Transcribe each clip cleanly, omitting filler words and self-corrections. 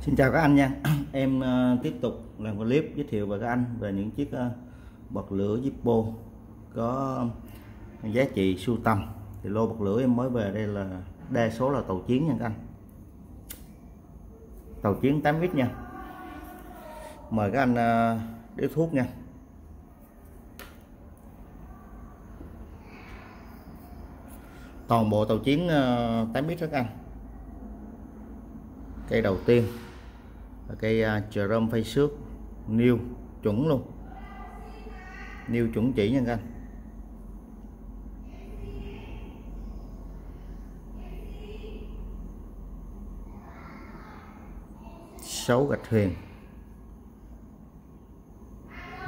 Xin chào các anh nha. Em tiếp tục làm clip giới thiệu với các anh về những chiếc bật lửa Zippo có giá trị sưu tầm. Thì lô bật lửa em mới về đây là đa số là tàu chiến nha các anh, tàu chiến 8 lít nha. Mời các anh điếu thuốc nha. Toàn bộ tàu chiến 8 lít các anh. Cây đầu tiên là cây Jerome phay xước new chuẩn luôn, new chuẩn chỉ nha các anh. Sáu gạch huyền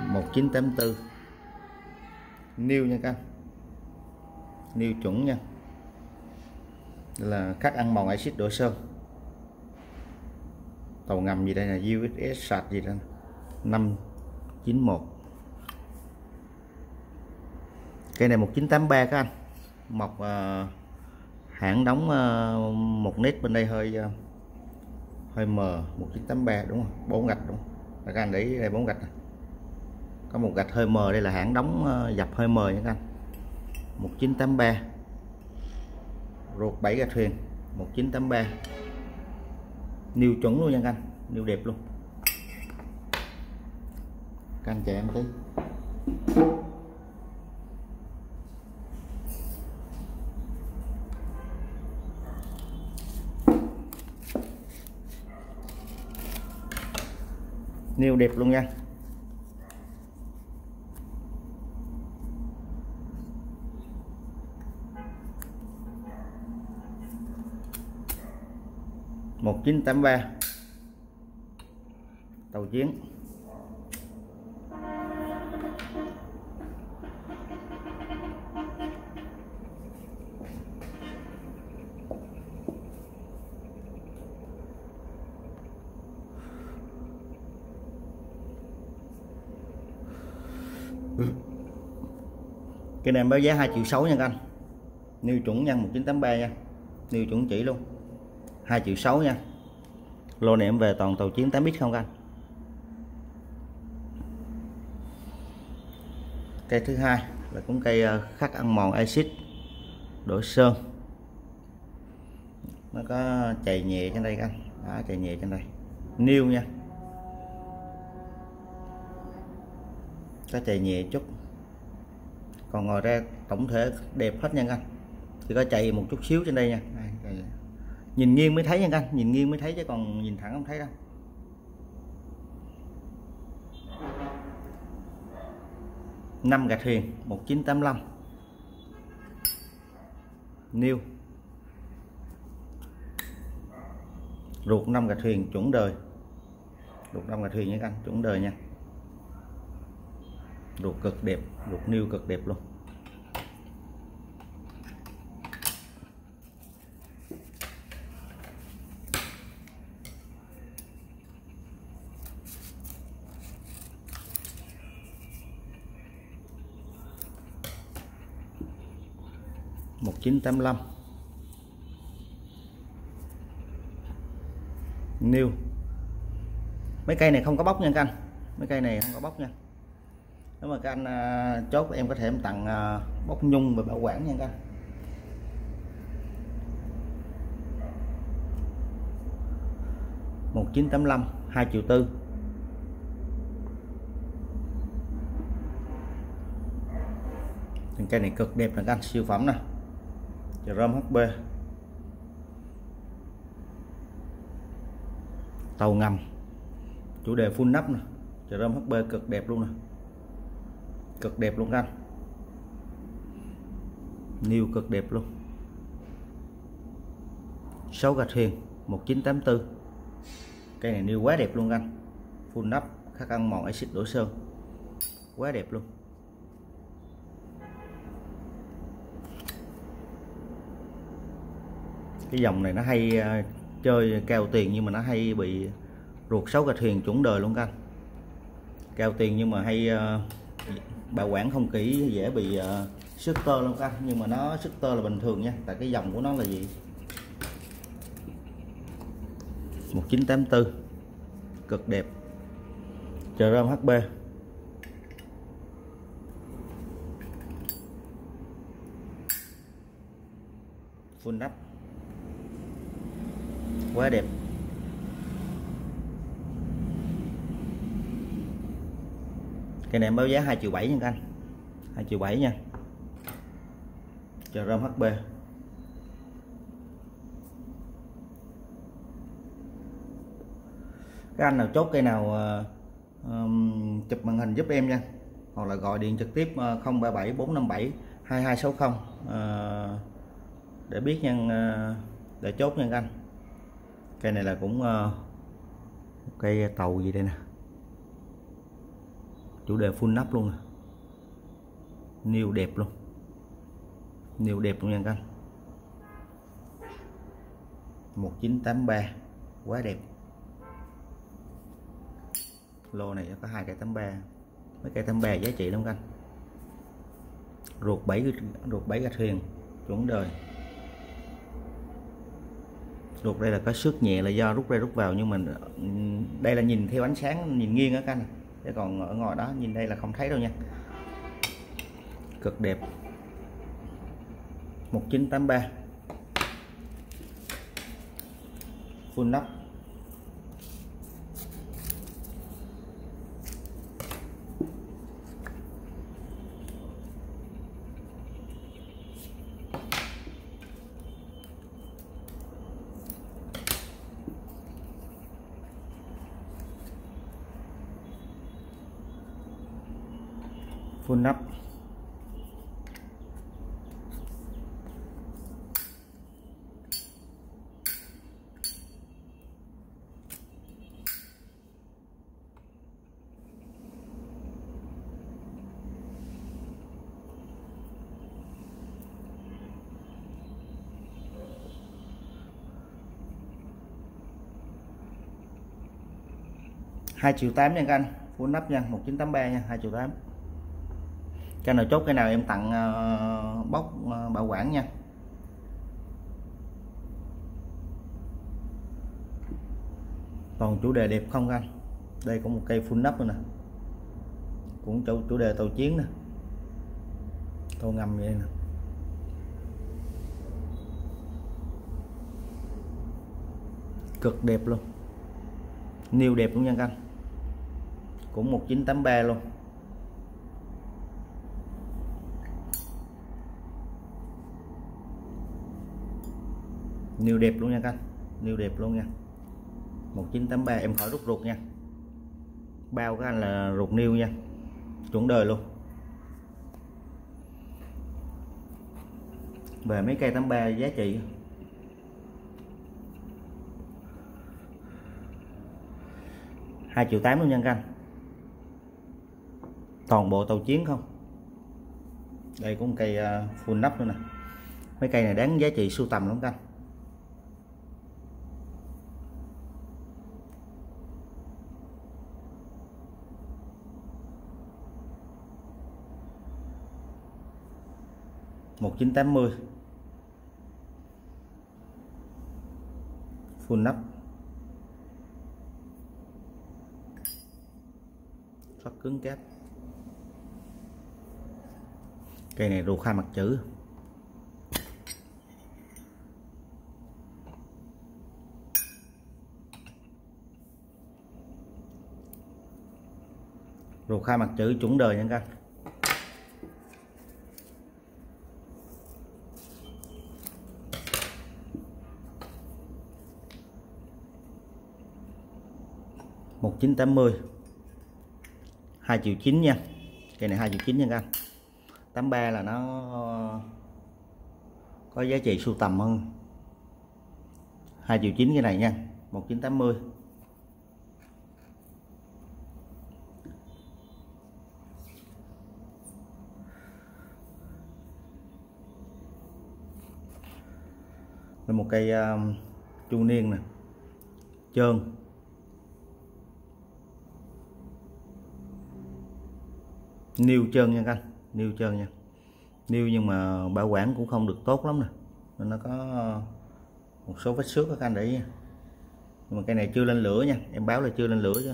1984 new nha các anh, new chuẩn nha, là khắc ăn mòn axit đổ sơn. Tàu ngầm gì đây là USS sạc gì đó 591. Cây này 1983 các anh. Mọc hãng đóng một nét bên đây hơi mờ. 1983 đúng không? 4 gạch đúng không? Các anh để ý đây 4 gạch này. Có một gạch hơi mờ, đây là hãng đóng dập hơi mờ nha các anh. 1983. Ruột 7 gạch thuyền 1983. New chuẩn luôn nha các anh, new đẹp luôn. Các anh chờ em tí. New đẹp luôn nha. Một 1983 tàu chiến. Cái này báo giá 2,6 triệu nha các anh. New chuẩn nha, 1983 nha. New chuẩn chỉ luôn. 2,6 triệu nha. Lô này em về toàn tàu chiến 8 lít không các anh. Cây thứ hai là cũng cây khắc ăn mòn axit đổ sơn. Nó có chày nhẹ trên đây các anh. Đó, chày nhẹ trên đây. New nha. Có chày nhẹ chút. Còn ngoài ra tổng thể đẹp hết nha các anh. Chỉ có chày một chút xíu trên đây nha. Đây, nhìn nghiêng mới thấy nha các anh, nhìn nghiêng mới thấy chứ còn nhìn thẳng không thấy đâu. Năm gạch huyền 1985 new. Ruột 5 gạch huyền chuẩn đời, ruột 5 gạch huyền nha các anh, chuẩn đời nha. Ruột cực đẹp, ruột new cực đẹp luôn. Một 1985 new. Mấy cây này không có bóc nha các anh, mấy cây này không có bóc nha. Nếu mà các anh chốt em có thể em tặng bóc nhung và bảo quản nha các anh. Một 1985 2,4 triệu. Cây này cực đẹp là các anh, siêu phẩm nè. Jerome HB tàu ngầm chủ đề full nắp nè. Jerome HB cực đẹp luôn nè, cực đẹp luôn các anh. New cực đẹp luôn. 6 gạch huyền 1984. Cây này new quá đẹp luôn các anh, full nắp khắc ăn mòn axit đổ sơn, quá đẹp luôn. Cái dòng này nó hay chơi cao tiền nhưng mà nó hay bị ruột 6 gạch huyền chuẩn đời luôn các anh. Cao tiền nhưng mà hay bảo quản không kỹ, dễ bị sức tơ luôn các anh. Nhưng mà nó sức tơ là bình thường nha, tại cái dòng của nó là gì 1984 cực đẹp. Chrome HB. Full nắp. Quá đẹp. Cái này em báo giá 2,7 triệu nha các anh. 2,7 triệu nha. Chrome HB. Các anh nào chốt cây nào chụp màn hình giúp em nha, hoặc là gọi điện trực tiếp 037 457 2260 để biết nha, để chốt nha các anh. Cây này là cũng cây tàu gì đây nè, chủ đề full nắp luôn nè, niêu đẹp luôn, niêu đẹp luôn nha các anh. 1983 quá đẹp. Lô này có 2 cây 83, mấy cây 83 giá trị lắm các anh. Ruột 7 gạch huyền chuẩn đời. Ruột đây là có xước nhẹ là do rút ra rút vào, nhưng mà đây là nhìn theo ánh sáng, nhìn nghiêng á các anh, chứ còn ở ngoài đó nhìn đây là không thấy đâu nha. Cực đẹp. 1983 full nắp. Full nắp. Hai triệu 8 nha các anh, full nắp nha, 1983 nha, 2,8 triệu. Cái nào chốt cái nào em tặng bóc bảo quản nha. Toàn chủ đề đẹp không anh. Đây có một cây full nắp nữa nè, cũng chủ đề tàu chiến nè, tàu ngầm vậy nè. Cực đẹp luôn, niêu đẹp luôn nha các anh, cũng 1983 luôn. Niêu đẹp luôn nha các anh, niêu đẹp luôn nha. 1983 em khỏi rút ruột nha, bao các anh là ruột niêu nha, chuẩn đời luôn. Về mấy cây 83 giá trị 2,8 triệu luôn nha các anh. Toàn bộ tàu chiến không. Đây cũng cây full nắp nữa nè. Mấy cây này đáng giá trị sưu tầm lắm các anh. $1980 full nắp, rất cứng cáp. Cây này ruột 2 mặt chữ. Ruột 2 mặt chữ chuẩn đời nha các anh. $1980, 2,9 triệu nha. Cây này 2,9 triệu nha các anh. 83 là nó có giá trị sưu tầm hơn. 2,9 triệu cái này nha. 1980. Đây một cây chu niên nè, trơn. Niêu trơn nha các anh, niêu trơn nha. Niêu nhưng mà bảo quản cũng không được tốt lắm nè, nên nó có một số vết xước các anh để ý. Nhưng mà cây này chưa lên lửa nha, em báo là chưa lên lửa chứ.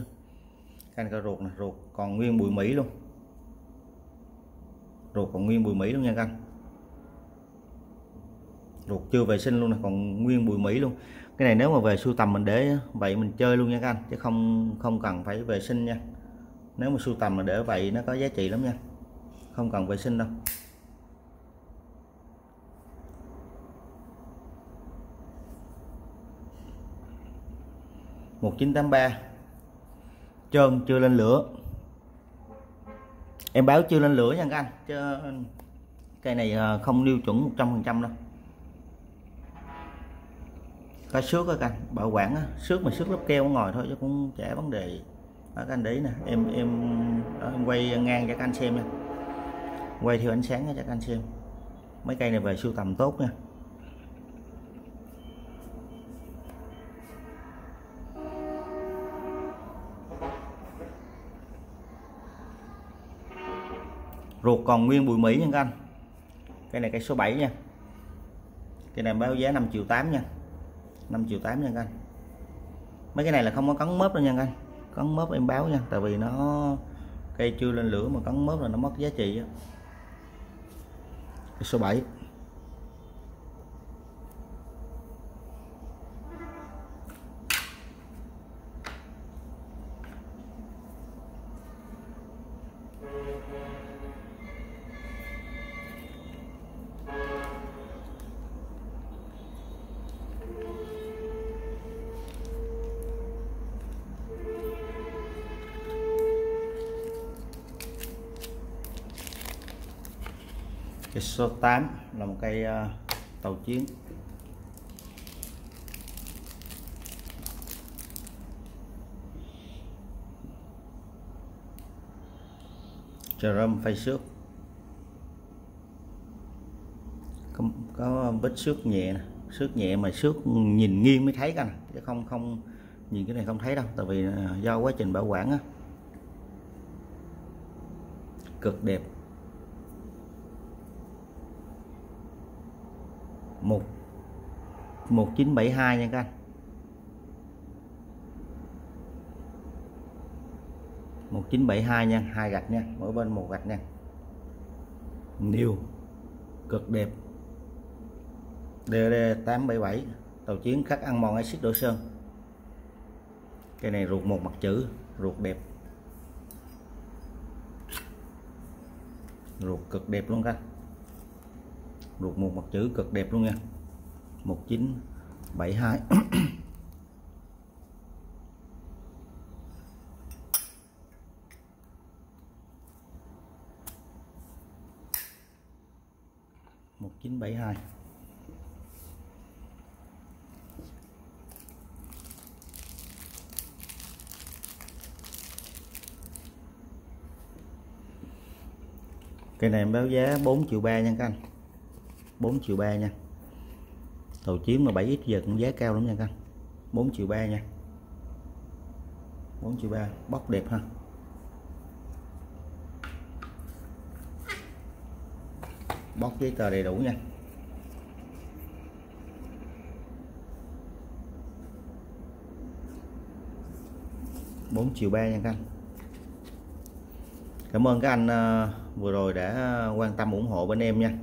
Cái này có ruột nè, ruột còn nguyên bụi Mỹ luôn, ruột còn nguyên bụi Mỹ luôn nha các anh. Ruột chưa vệ sinh luôn nè, còn nguyên bụi Mỹ luôn. Cái này nếu mà về sưu tầm mình để vậy mình chơi luôn nha các anh, chứ không cần phải vệ sinh nha. Nếu mà sưu tầm mà để vậy nó có giá trị lắm nha, không cần vệ sinh đâu. Một 1983 trơn chưa lên lửa, em báo chưa lên lửa nha các anh, chứ cây này không tiêu chuẩn 100% đâu. Có xước á các anh, bảo quản á, xước mà xước lớp keo ở ngoài thôi chứ cũng chả vấn đề. Đó, các anh để nè, em quay ngang cho các anh xem nha, quay theo ánh sáng cho các anh xem. Mấy cây này về sưu tầm tốt nha. Ruột còn nguyên bụi Mỹ nha các anh. Cây này cây số 7 nha. Cây này báo giá 5,8 triệu nha, 5,8 triệu nha các anh. Mấy cái này là không có cắn mớp đâu nha các anh, cắn mớp em báo nha, tại vì nó cây chưa lên lửa mà cắn mớp là nó mất giá trị á. Cây số 7. Cây số 8 là một cây tàu chiến. Trầm phay xước, có vết xước nhẹ nè, xước nhẹ mà xước nhìn nghiêng mới thấy cả, chứ không nhìn cái này không thấy đâu, tại vì do quá trình bảo quản á. Cực đẹp. 1972 nha các anh. 1972 nha, 2 gạch nha, mỗi bên 1 gạch nha. New cực đẹp. DD 877 tàu chiến khắc ăn mòn axit đổ sơn. Cây này ruột một mặt chữ, ruột đẹp, ruột cực đẹp luôn các anh. Ruột một mặt chữ cực đẹp luôn nha. 1972. Một 1972. Cây này em báo giá 4,3 triệu nha các anh, 4,3 triệu nha. Tàu chiến mà 7x giờ cũng giá cao lắm nha các anh. 4,3 triệu nha, 4,3 triệu, bóc đẹp ha. Bóc giấy tờ đầy đủ nha. Bốn triệu ba nha các anh. Cảm ơn các anh vừa rồi đã quan tâm ủng hộ bên em nha.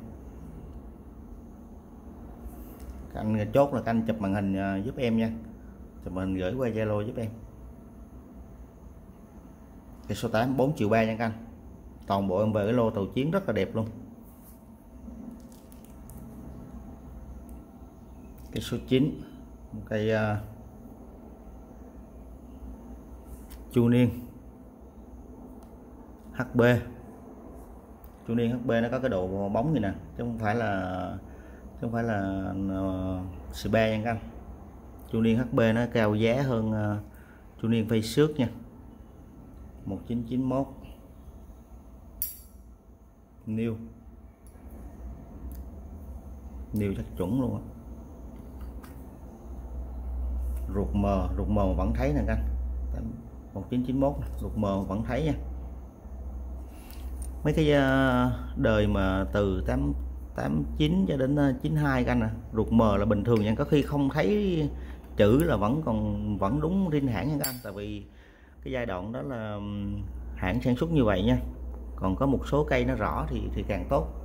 Các anh chốt là các anh chụp màn hình giúp em nha, chụp màn hình gửi qua Zalo giúp em. Cái số 8 4,3 triệu nha các anh. Toàn bộ em về cái lô tàu chiến rất là đẹp luôn. Cái số 9 một cây chu niên HB. Chu niên HB nó có cái độ bóng như nè, chứ không phải là C3 nha các anh. Chu niên HB nó cao giá hơn chu niên phay xước nha. 1991 new chắc chuẩn luôn á. Ruột mờ vẫn thấy nè các anh. 1991 ruột mờ vẫn thấy nha. Mấy cái đời mà từ 89 cho đến 92 các anh nè, ruột mờ là bình thường nha, có khi không thấy chữ là vẫn đúng riêng hãng nha các anh, tại vì cái giai đoạn đó là hãng sản xuất như vậy nha. Còn có một số cây nó rõ thì càng tốt.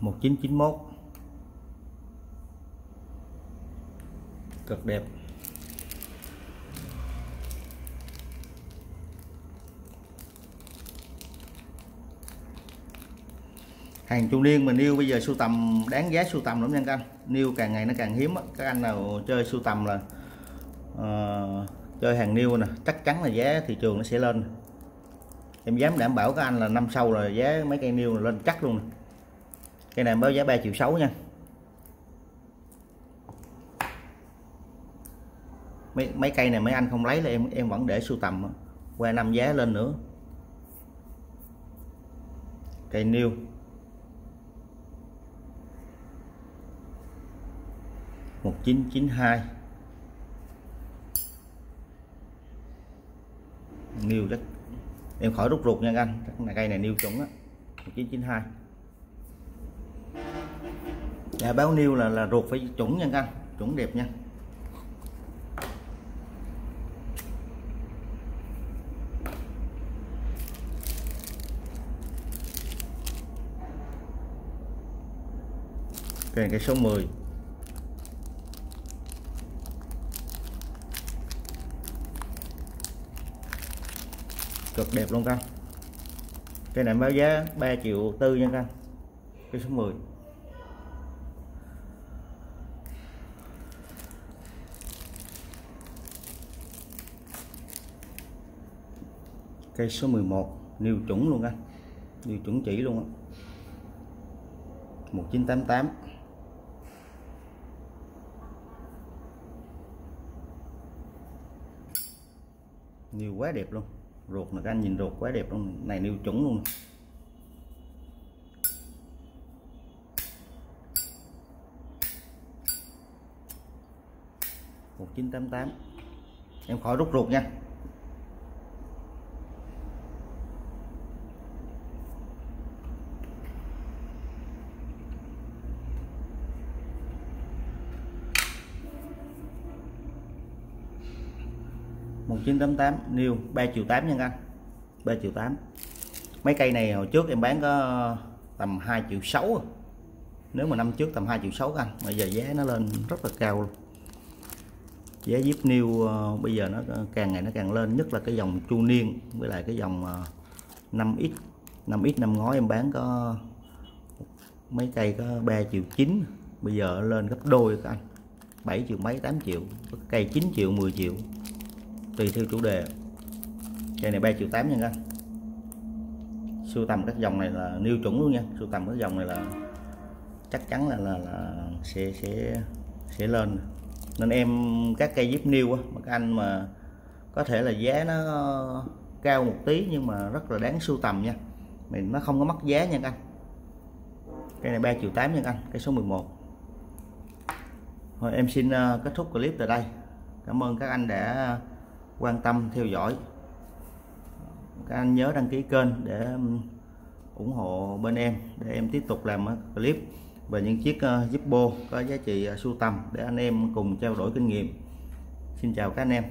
Một 1991 cực đẹp. Hàng chu niên mà niêu bây giờ sưu tầm đáng giá sưu tầm lắm nha các anh. Niêu càng ngày nó càng hiếm á. Các anh nào chơi sưu tầm là chơi hàng niêu nè, chắc chắn là giá thị trường nó sẽ lên. Em dám đảm bảo các anh là năm sau là giá mấy cây niêu lên chắc luôn nè. Cây này báo giá 3,6 triệu nha. Mấy cây này mấy anh không lấy là em vẫn để sưu tầm, qua năm giá lên nữa. Cây niêu một 1992 niêu rất em khỏi rút ruột nha các anh, chắc là cây này niêu chuẩn á. 1992 dạ, báo niêu là ruột phải chuẩn nha các anh, chuẩn đẹp nha. Cây số 10 cực đẹp luôn các anh. Cây này báo giá 3,4 triệu nha các anh. Cây số 10 cây số 11 niêu chuẩn luôn anh, niêu chuẩn chỉ luôn á. 1988 niêu quá đẹp luôn, ruột là các anh nhìn ruột quá đẹp luôn, này niêu chuẩn luôn. Một 1988 em khỏi rút ruột nha. Một 1988 niêu 3,8 triệu nha anh, 3,8 triệu. Mấy cây này hồi trước em bán có tầm 2,6 triệu. Nếu mà năm trước tầm 2,6 triệu anh, bây giờ giá nó lên rất là cao luôn. Giá díp niêu bây giờ nó càng ngày nó càng lên, nhất là cái dòng chu niên với lại cái dòng 5X. 5X năm ngoái em bán có mấy cây có 3,9 triệu, bây giờ lên gấp đôi các anh, 7 triệu mấy, 8 triệu, cây 9 triệu, 10 triệu tùy theo chủ đề. Cây này 3,8 triệu nha anh. Sưu tầm các dòng này là niêu chuẩn luôn nha, sưu tầm các dòng này là chắc chắn là sẽ lên. Nên em các cây díp niêu mà các anh mà có thể là giá nó cao một tí nhưng mà rất là đáng sưu tầm nha, mình nó không có mất giá nha anh. Cây này 3,8 triệu nha anh, cây số 11. Thôi em xin kết thúc clip tại đây. Cảm ơn các anh đã quan tâm theo dõi. Các anh nhớ đăng ký kênh để ủng hộ bên em, để em tiếp tục làm clip về những chiếc Zippo có giá trị sưu tầm để anh em cùng trao đổi kinh nghiệm. Xin chào các anh em.